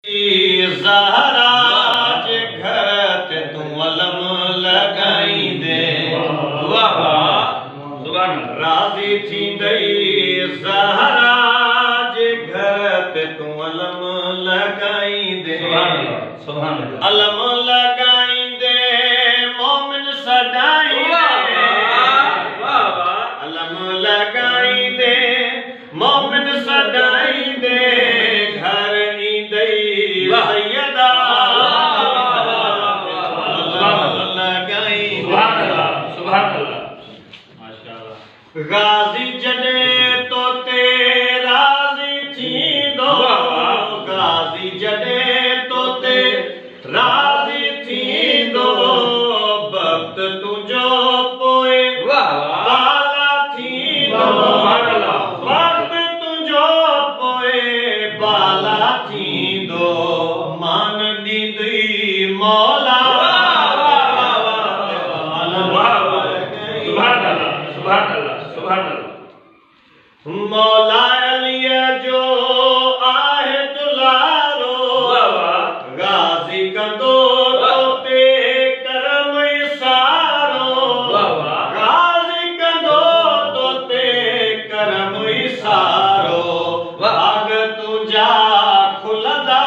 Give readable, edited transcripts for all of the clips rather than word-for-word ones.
ज़हरा जे घर ते तू अलम लगाई दे राज़ी थींदई ज़हरा जे घर ते तू अलम लगाई दे अलम लगाई दे मोमिन सदाई दे अलम लगाई दे मोमिन सदाई दे घर ईंदई सैयदा गाज़ी जॾहिं तो ते राज़ी थींदो गाज़ी जॾहिं तो ते राज़ी थींदो वक़्त तुंहिंजो पोइ बाला थींदो वक़्त तुंहिंजो पोइ बाला थींदो मान ॾींदई मौला मौला अलीअ जो आहे दुलारो गाज़ी कंदो तो ते करम इसारो गाज़ी कंदो तो ते करम इसारो बाग तुंहिंजा खुलंदा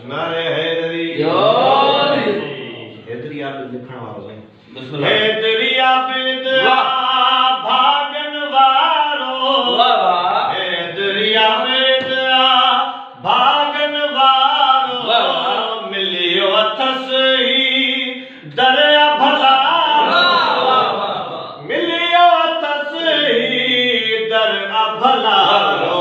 नारे हैदरी हैदरी आप लिखण वारो हैदरी आप भागन वारो हैदरी आप भागन वारो मिलियो अथस ही दरिया भला मिलियो अथस ही दरिया भला